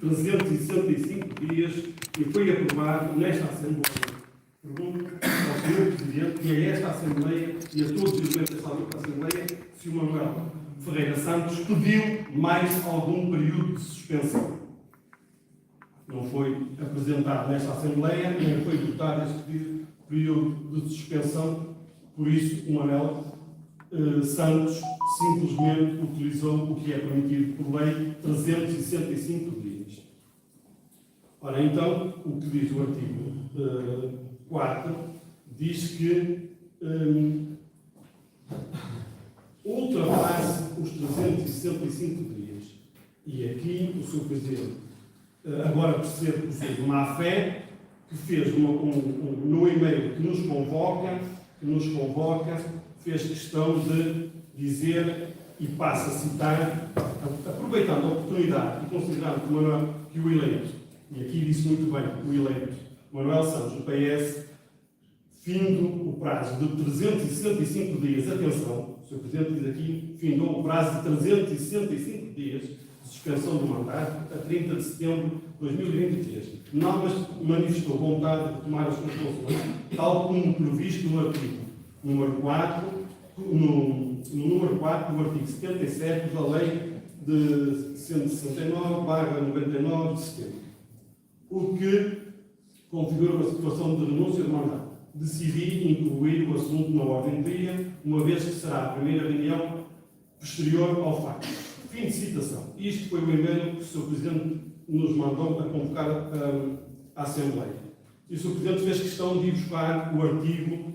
365 dias e foi aprovado nesta Assembleia. Pergunto ao Sr. Presidente e a esta Assembleia e a todos os membros desta Assembleia se o Manuel Ferreira Santos pediu mais algum período de suspensão. Não foi apresentado nesta Assembleia, nem foi votado este período de suspensão, por isso o Manuel Santos simplesmente utilizou o que é permitido por lei, 365 dias. Ora, então, o que diz o artigo 4 diz que ultrapasse os 365 dias. E aqui o Sr. Presidente, agora percebo que o de má fé, que fez no e-mail que nos convoca, fez questão de dizer, e passa a citar, aproveitando a oportunidade e considerando que o eleito, e aqui disse muito bem, o eleito Manuel Santos, do PS, findo o prazo de 365 dias, atenção, o Sr. Presidente diz aqui, findou o prazo de 365 dias de suspensão do mandato a 30 de setembro de 2023. Não manifestou vontade de tomar as suas funções, tal como previsto no artigo número 4, no número 4 do artigo 77 da Lei de 169/99 de setembro, o que configura uma situação de renúncia de mandato. Decidi incluir o assunto na ordem do dia, uma vez que será a primeira reunião posterior ao facto. Fim de citação. Isto foi o e-mail que o Sr. Presidente nos mandou a convocar a Assembleia. E o Sr. Presidente fez questão de ir buscar o artigo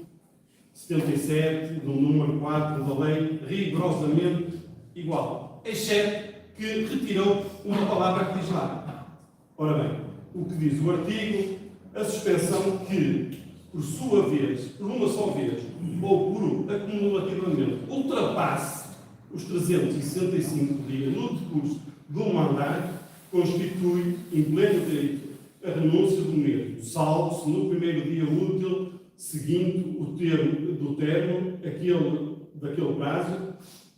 77, do número 4 da lei, rigorosamente igual, exceto que retirou uma palavra que diz lá. Ora bem, o que diz o artigo, a suspensão que, por sua vez, por uma só vez, ou por acumulativamente, ultrapasse os 365 dias no decurso do mandato, constitui, em pleno direito, a renúncia do mesmo, salvo-se no primeiro dia útil seguinte o termo daquele prazo,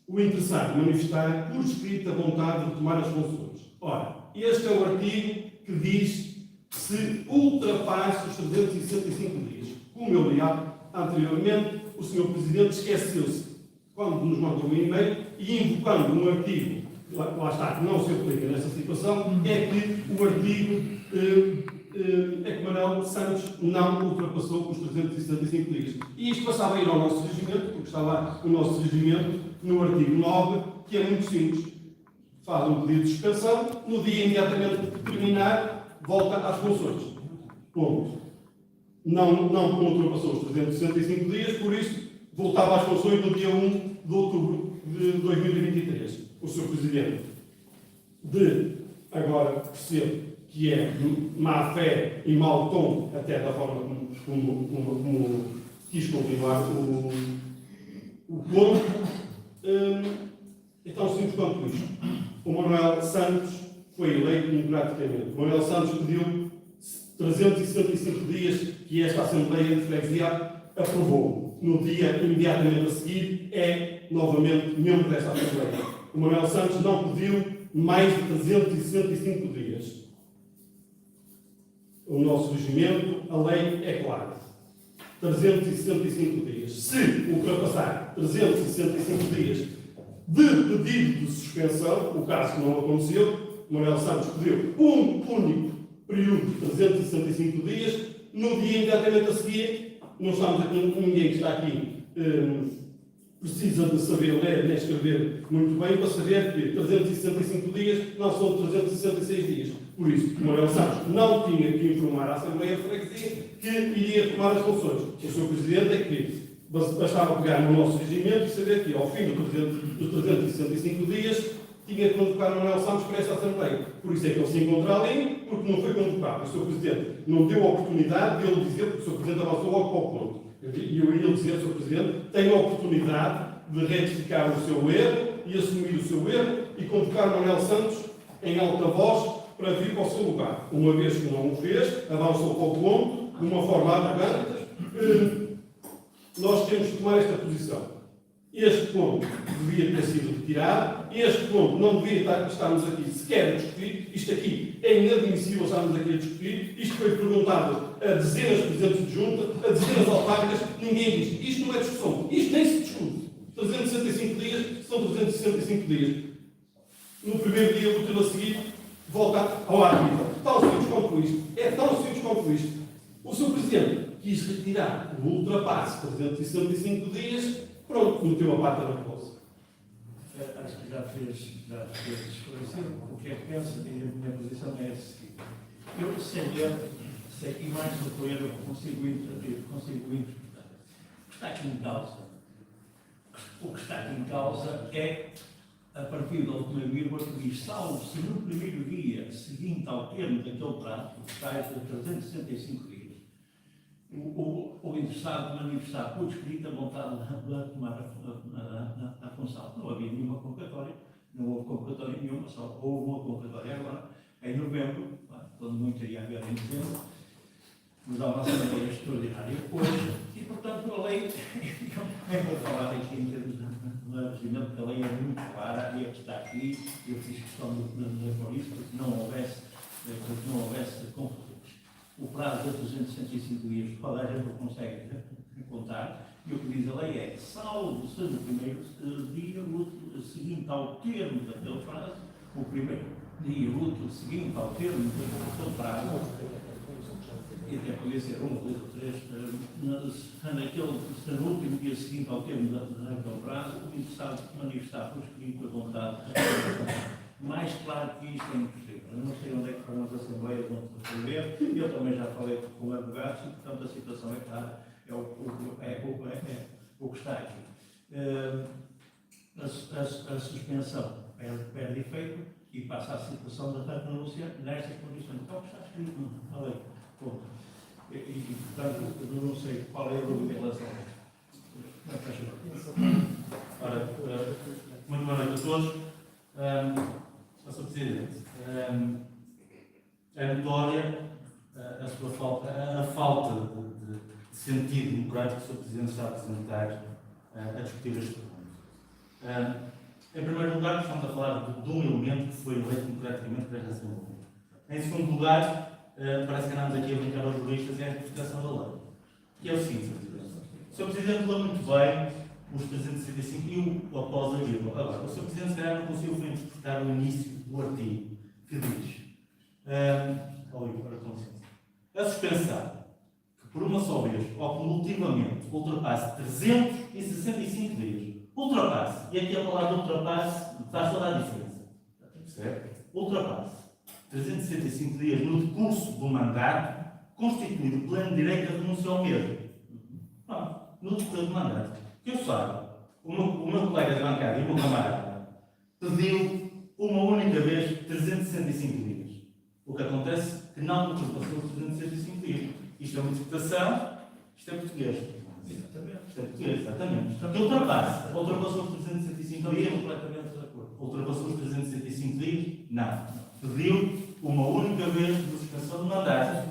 o interessado manifestar por escrito a vontade de tomar as funções. Ora, este é o artigo que diz se ultrapasse os 365 dias. Como eu li anteriormente, o Sr. Presidente esqueceu-se, quando nos mandou um e-mail, e invocando um artigo, lá está, que não se aplica nesta situação, é que o artigo é que Manuel Santos não ultrapassou os 365 dias. E isto passava a ir ao nosso regimento, porque está lá o nosso regimento, no artigo 9, que é muito simples. Faz um pedido de suspensão, no dia imediatamente de terminar, volta às funções. Ponto. Não ultrapassou os 365 dias, por isso voltava às funções no dia 1 de outubro de 2023. O Sr. Presidente, agora percebo que é má fé e mau tom, até da forma como quis continuar o ponto, é tão simples quanto isto. O Manuel Santos foi eleito democraticamente. O Manuel Santos pediu 365 dias que esta Assembleia de Freguesia aprovou. No dia imediatamente a seguir, é novamente membro desta Assembleia. O Manuel Santos não pediu mais de 365 dias. O nosso regimento, a lei é clara. 365 dias. Se ultrapassar 365 dias de pedido de suspensão, o caso que não aconteceu, Manuel Santos pediu um único período de 365 dias, no dia imediatamente a seguir, não estamos aqui, ninguém que está aqui precisa de saber ler nem escrever muito bem para saber que 365 dias não são 366 dias. Por isso, Manuel Santos não tinha que informar à Assembleia de Freguesia que iria tomar as funções. O Sr. Presidente é que bastava pegar no nosso regimento e saber que, ao fim dos 365 dias, tinha que convocar Manuel Santos para esta Assembleia. Por isso é que ele se encontra ali, porque não foi convocado. O Sr. Presidente não deu a oportunidade de ele dizer, porque o Sr. Presidente avançou logo para o ponto. E eu ia dizer ao Sr. Presidente, tem a oportunidade de retificar o seu erro e assumir o seu erro e convocar Manuel Santos em alta voz para vir para o seu lugar. Uma vez que não o fez, avançou para o ponto, de uma forma arrogante, nós temos que tomar esta posição. Este ponto devia ter sido retirado, este ponto não devia estarmos aqui sequer a discutir, isto aqui é inadmissível estarmos aqui a discutir, isto foi perguntado a dezenas de presidentes de junta, a dezenas de autárquicas, ninguém diz, isto não é discussão, isto nem se discute. 365 dias são 365 dias. No primeiro dia útil a seguir, volta ao árbitro. Tão simples quanto isto. É tão simples quanto isto. O Sr. Presidente quis retirar o ultrapasse 365 dias, pronto, meteu a pata na bolsa. Acho que já fez esclarecer o que é que pensa, e a minha posição é a seguinte. Eu, sem ler, sei que mais do que ler, eu consigo interpretar. O que está aqui em causa é, a partir da última vírgula, que diz, salvo se no primeiro dia seguinte ao termo daquele prazo, que está de 365 dias, o interessado manifestar por escrito a vontade de tomar a função. Não havia nenhuma convocatória, não houve convocatória nenhuma, só houve uma convocatória agora, em novembro, quando muito ia haver em dezembro, mas há uma Assembleia Extraordinária hoje, e portanto a lei, eu vou falar aqui em termos de regimento, porque a lei é muito clara, e é que está aqui, eu fiz questão de por isso, porque não houvesse confusões. O prazo de 365 dias, toda a gente consegue contar, e o que diz a lei é, salvo se no primeiro dia útil seguinte ao termo daquele prazo, o primeiro dia útil seguinte ao termo daquele prazo, e até podia ser 1, 2 ou 3, se no último dia seguinte ao termo daquele prazo, o interessado manifestar por escrito a vontade. Mais claro que isto é impossível. Eu não sei onde é que foram as assembleias vão resolver. Eu também já falei com advogados e, portanto, a situação é clara. É o que está aqui. A suspensão perde efeito e passa à situação da renúncia nestas condições. Então, está escrito na lei. E, portanto, eu não sei qual é a dúvida em relação a isso. Ora, muito boa noite a todos. Sr. Presidente, é notória a falta de sentido democrático que o Sr. Presidente está a apresentar a discutir este ponto. Em primeiro lugar, estamos a falar de um elemento que foi eleito democraticamente para esta Assembleia. Em segundo lugar, parece que andamos aqui a brincar aos juristas, é a interpretação da lei. Que é o seguinte, Sr. Presidente. O Sr. Presidente leu muito bem os 365 e o após a vírgula. Agora, o Sr. Presidente, se calhar, não conseguiu interpretar o início do artigo que diz, a suspensão, que por uma só vez ou cumulativamente ultrapasse 365 dias, ultrapasse, e aqui a palavra ultrapasse faz toda a diferença, certo? Ultrapasse 365 dias no decurso do mandato, constitui o pleno direito de renúncia ao mesmo. No decurso do mandato. Que eu saiba, o meu colega de bancada e o meu camarada pediu uma única vez 365 dias. O que acontece é que não ultrapassou os 365 dias. Isto é uma interpretação, isto é português. Exatamente. Isto é português, exatamente. Que ultrapassou os 365 dias. Completamente de acordo. Ultrapassou os 365 dias? Não. Pediu uma única vez de suspensão de mandato.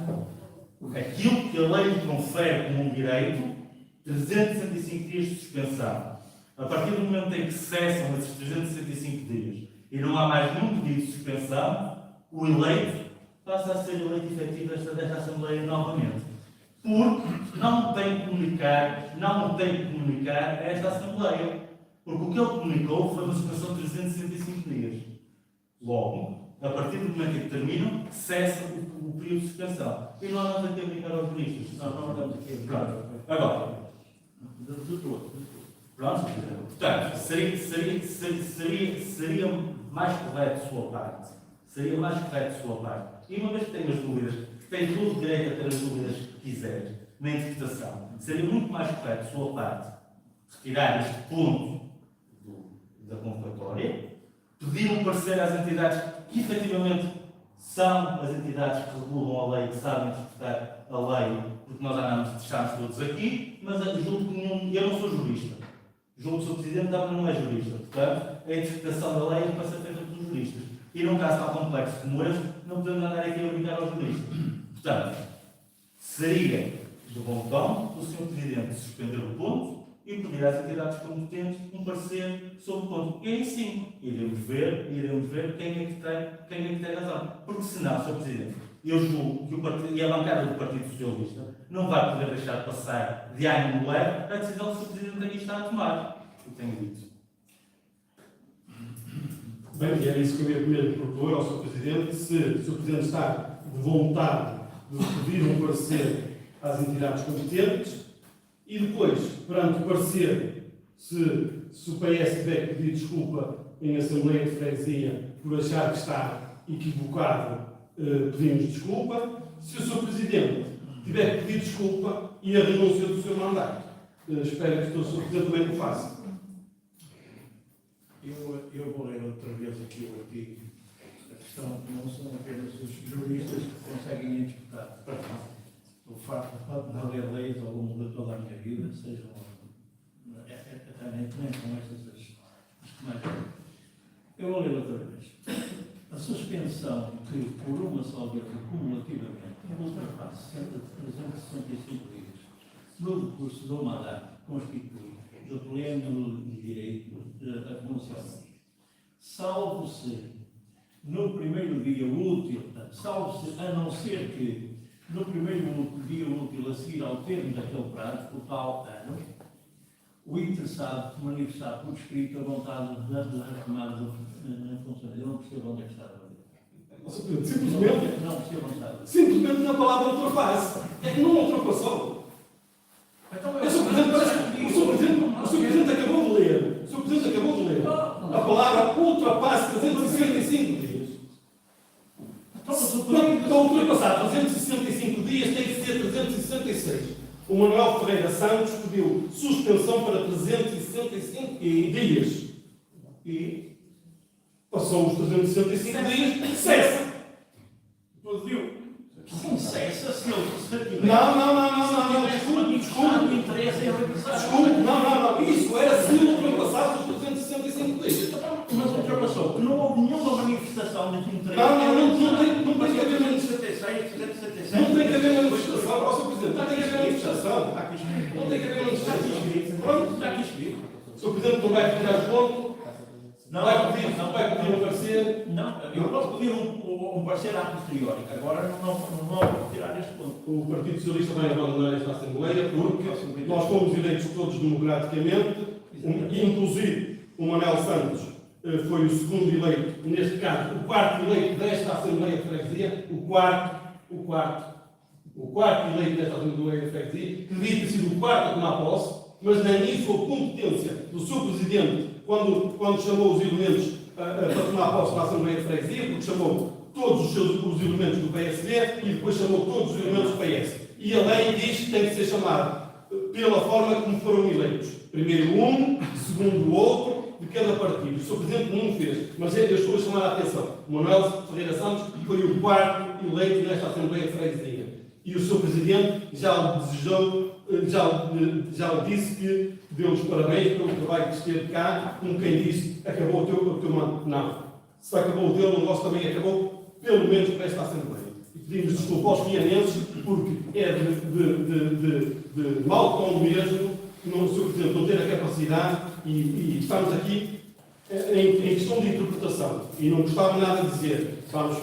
Aquilo que a lei lhe confere como um direito, 365 dias de suspensão. A partir do momento em que cessam esses 365 dias e não há mais nenhum pedido de suspensão, o eleito passa a ser eleito efetivo desta Assembleia novamente. Porque não tem que comunicar a esta Assembleia. Porque o que ele comunicou foi uma suspensão de 365 dias. Logo, a partir do momento em que terminam, cessa o período de suspensão. E não andamos aqui a brincar aos juristas. Não andamos aqui a brincar. Agora, pronto, portanto, seria mais correto de sua parte. Seria mais correto de sua parte. E uma vez que tem as dúvidas, que tem todo o direito a ter as dúvidas que quiser na interpretação, seria muito mais correto de sua parte retirar este ponto da convocatória, pedir um parecer às entidades que efetivamente são as entidades que regulam a lei, que sabem interpretar a lei, porque nós deixámos todos aqui, mas julgo que eu não sou jurista. Julgo que o Sr. Presidente também não é jurista. Portanto, a interpretação da lei é para ser feita pelos juristas. E num caso tão complexo como este, não podemos andar aqui a brincar aos juristas. Portanto, seria de bom tom o Sr. Presidente suspender o ponto e pedir às entidades competentes um parecer sobre o ponto. E aí sim, iremos ver quem é que tem razão. Porque senão, Sr. Presidente, eu julgo que o partido, e a bancada do Partido Socialista não vai poder deixar passar de ano no leve a decisão que o Sr. Presidente aqui está a tomar. Eu tenho dito. Bem, e era isso que eu ia primeiro propor ao Sr. Presidente, se o Sr. Presidente está de vontade de pedir um parecer às entidades competentes e depois, perante o parecer, se o PS tiver que pedir desculpa em Assembleia de Freguesia por achar que está equivocado, pedimos desculpa. Se o Sr. Presidente tiver que pedir desculpa e a renúncia do seu mandato, espero que o Sr. Presidente também o faça. Eu vou ler outra vez aqui o artigo. A questão não são apenas os juristas que conseguem interpretar. O facto de ler leis ao longo de toda a minha vida, sejam nem com estas as mais. Eu vou ler outra vez. A suspensão que, por uma só vez cumulativamente, ultrapasse 365 dias no decurso do mandato constitui do pleno direito a renúncia, salvo-se no primeiro dia útil, salvo-se a não ser que no primeiro dia útil a seguir ao termo daquele prazo, o tal ano, o interessado manifestar por escrito a vontade de retomada na função. Eu não percebo onde é que está a ver. Simplesmente, Não percebo onde está a ver. simplesmente na palavra ultrapasse. É que não ultrapassou. Então, O Sr. Presidente acabou de ler. O Sr. Presidente acabou de ler. A palavra ultrapasse 365 dias. Para ultrapassar 365 dias tem que ser 366. O Manuel Ferreira Santos pediu suspensão para 365 dias. E passou os 365 dias, cessa. Pediu. Sim, cessa se ele tiver. Não, desculpe. Interesse em revisar. Desculpe, não. Isso era se ultrapassar os 365 dias. Mas ultrapassou, que não houve nenhuma manifestação de interesse. Não tem que haver manifestação. 76, 376. Não tem que haver manifestação, ó, Sr. Presidente. Não tem que haver manifestação. Está aqui escrito. Não tem que haver manifestação. Pronto, Está aqui escrito. o Sr. Presidente não vai retirar o ponto. Não vai pedir um parecer. Não, eu posso pedir um parecer a posteriori. Agora não vou retirar este ponto. O Partido Socialista vai abandonar esta Assembleia porque nós fomos eleitos todos democraticamente, inclusive o Manuel Santos foi o segundo eleito, neste caso, o quarto eleito desta Assembleia de Freguesia, o quarto eleito desta Assembleia de Freguesia, que devia ter sido o quarto a tomar posse, mas nem isso a competência do seu Presidente, quando chamou os elementos para tomar posse na Assembleia de Freguesia, porque chamou todos os elementos do PSD e depois chamou todos os elementos do PS. E a lei diz que tem que ser chamado pela forma como foram eleitos. Primeiro um, segundo o outro, de cada partido. O Sr. Presidente não o fez, mas eu estou a chamar a atenção. O Manuel Ferreira Santos foi o quarto eleito nesta Assembleia de Freguesia. E o Sr. Presidente já o desejou, já o disse que deu os parabéns pelo trabalho que esteve cá, como quem disse, acabou o teu mandato. Não. Se acabou o dele, o nosso também acabou, pelo menos para esta Assembleia. E pedimos desculpa aos vianenses, porque é de mau tom mesmo, que o Sr. Presidente não ter a capacidade, e estamos aqui em questão de interpretação. E não gostava nada de dizer, vamos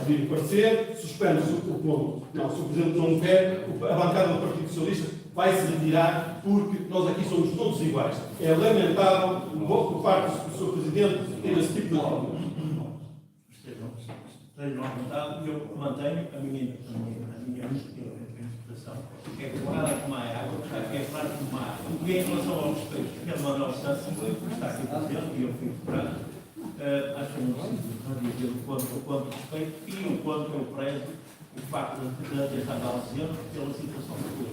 pedir parecer, suspende-se o ponto. Não, se o Presidente não quer, a bancada do Partido Socialista vai se retirar, porque nós aqui somos todos iguais. É lamentável, por parte do Sr. Presidente, ter esse tipo de ordem. Estejam à vontade e eu mantenho a minha interpretação. É claro como a água, é claro como a água. E em relação ao respeito que a Manuel Santos está aqui presente, e eu fui procurado, acho que não preciso dizer o quanto respeito e o quanto eu prezo o facto de ter estado ausente pela situação que foi.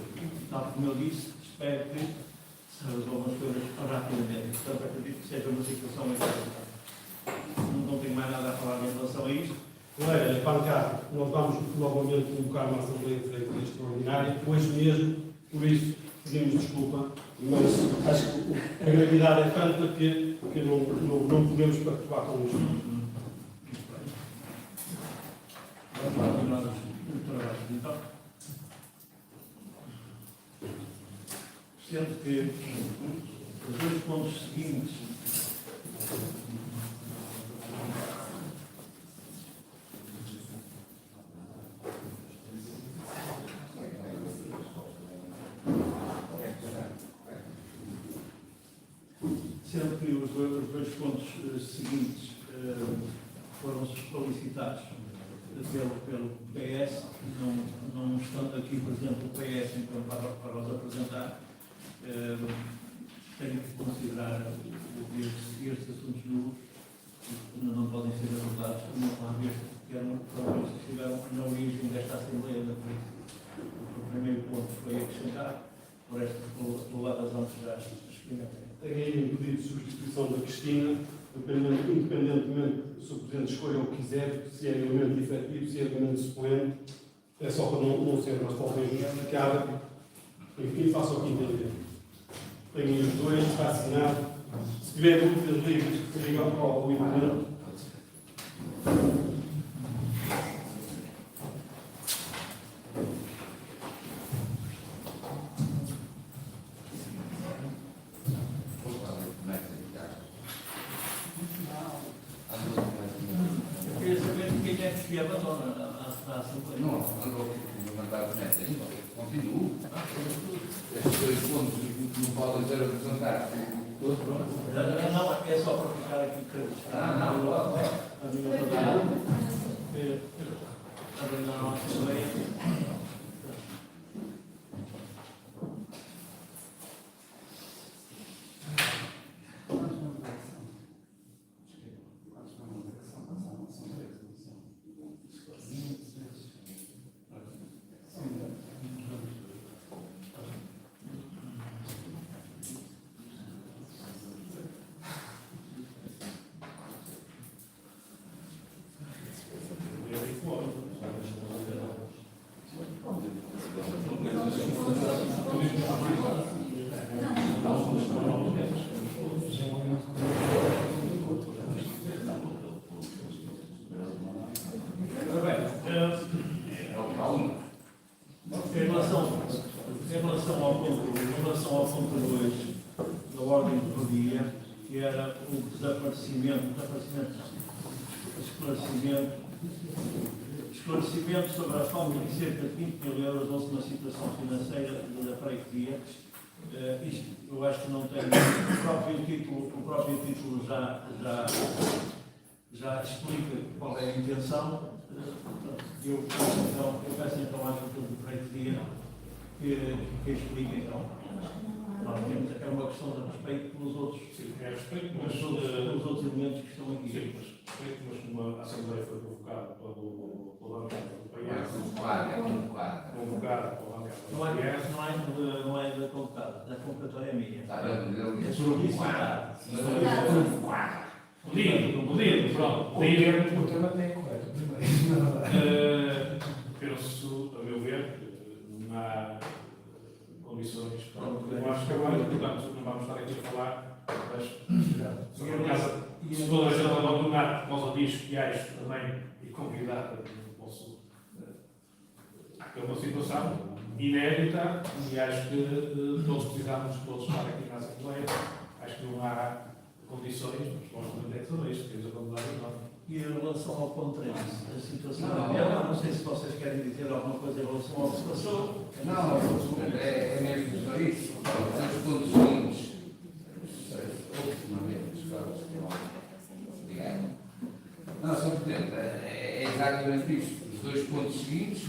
Tal como eu disse, espero que se resolvam as coisas rapidamente. Portanto, acredito que seja uma situação extraordinária. Não tenho mais nada a falar em relação a isto. Colegas, bancada, nós vamos novamente convocar uma Assembleia de Freguesia extraordinária, hoje mesmo, por isso pedimos desculpa, mas acho que a gravidade é tanta que não podemos pactuar com isto. Vamos continuar o trabalho. Então, sendo que os dois pontos seguintes foram solicitados pelo PS, não estando aqui, por exemplo, o PS então, para os apresentar, tenho que considerar estes assuntos novos, não podem ser abordados, uma vez que estiveram na origem desta Assembleia da Polícia. O primeiro ponto foi acrescentar, pelo lado das razão que já experimentei. Tem aí um pedido de substituição da Cristina, independentemente se o Presidente escolha o que quiser, se é elemento efetivo, se é elemento suplente, é só para não ser, mas talvez justificada. Enfim, faça o que entender. Tem aí os dois, está assinado. Se tiver dúvidas, ligue ao Internet. Que abandona a Assembleia. Não, andou levantado nessa. Continuo. Estes dois pontos não podem ser apresentados. Não, é só para ficar aqui créditos. Não, pode. A minha verdade abandonaram a Assembleia. Em relação ao ponto 2 da ordem do dia, que era o esclarecimento sobre a falta de cerca de 20 mil euros da última situação financeira da freguesia. Isto eu acho que não tem o próprio título já explica qual é a intenção. Eu peço então à Junta de Freguesia que explique então. Nós temos é uma questão de respeito pelos outros, pelos outros elementos que estão aqui. Sim, mas como a Assembleia foi convocada pela bancada do PS, convocada pela bancada do PS, Não é da convocada, da convocatória é minha. Ele É solicitar. Pedido, pronto. O tema até é correto. Penso, a meu ver, não há condições. Eu acho que agora, portanto, não vamos estar aqui a falar, mas se toda a gente abandonar por causa disso, que acho também, e convidar, posso. É uma situação inédita e acho que todos precisamos estar aqui na Assembleia. Acho que não há condições, mas supostamente é que são isto, temos abandonar o nome. E em relação ao ponto 3, a situação não sei se vocês querem dizer alguma coisa em relação ao que se passou. Não, é mesmo só isso. Os pontos seguintes. Uma vez, claro. Obrigado. Não, Sr. Presidente, é exatamente isto. Os dois pontos seguintes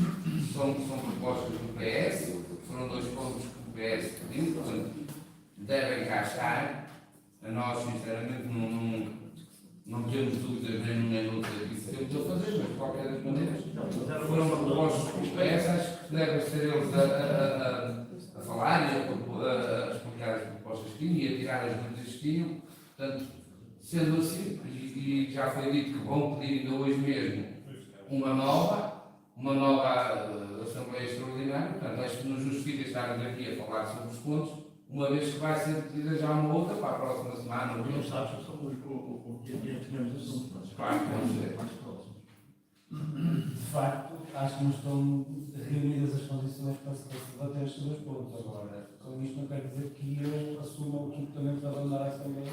são propostas do PS, foram dois pontos que o PS pediu, portanto, devem cá estar. A nós, sinceramente, não temos dúvidas nem num nem no outro disso que temos a fazer, mas de qualquer das maneiras foram propostos pelo PS, acho que devem ser eles a falar e a explicar as propostas que tinham e a tirar as dúvidas que tinham. Portanto, sendo assim, e já foi dito que vão pedir ainda hoje mesmo uma nova Assembleia Extraordinária, portanto, acho que não justifica estarmos aqui a falar sobre os pontos, uma vez que vai ser pedida já uma outra para a próxima semana. Não sabes, são os assuntos. Claro que vamos ver. De facto, acho que não estão reunidas as condições para se debater estes dois pontos. Agora, com isto não quer dizer que eu assuma o comportamento de abandonar a Assembleia.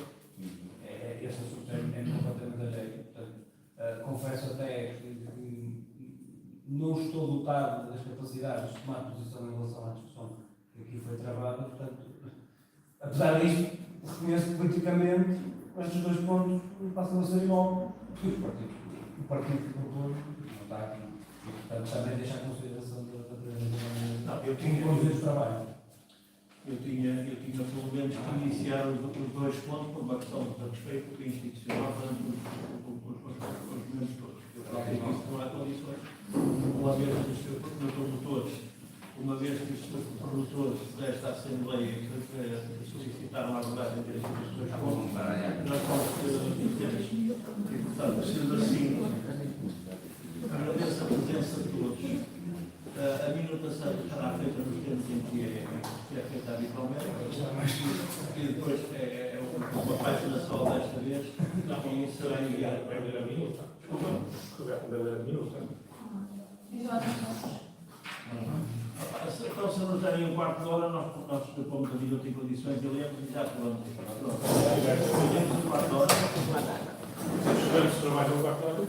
Este assunto é completamente alheio. Portanto, confesso até que não estou dotado das capacidades de tomar posição em relação à discussão que aqui foi travada. Portanto, apesar disto, reconheço politicamente estes dois pontos passam a ser igual. O partido que propôs não está aqui. E, portanto, também deixa a consideração da presidência Eu tinha, conduzir o trabalho. eu tinha pelo menos que iniciar os dois pontos por uma questão de respeito institucional perante os membros todos. Eu acho que isso não há condições, uma vez que os seus promotores, uma vez que os seus promotores desta Assembleia solicitaram a abordagem destes dois pontos, nós vamos dizer, e portanto, sendo assim, agradeço a presença de todos. A minutação estará feita nos termos em que é feita habitualmente, e depois é uma página só desta vez, e será enviado para ler a minuta. Desculpa? Ler a minuta. Então, se não terem um quarto de hora, nós propomos a minuta em condições de lermos e já falamos. Pronto. Um quarto de hora. Se os estudantes trabalham um quarto de hora,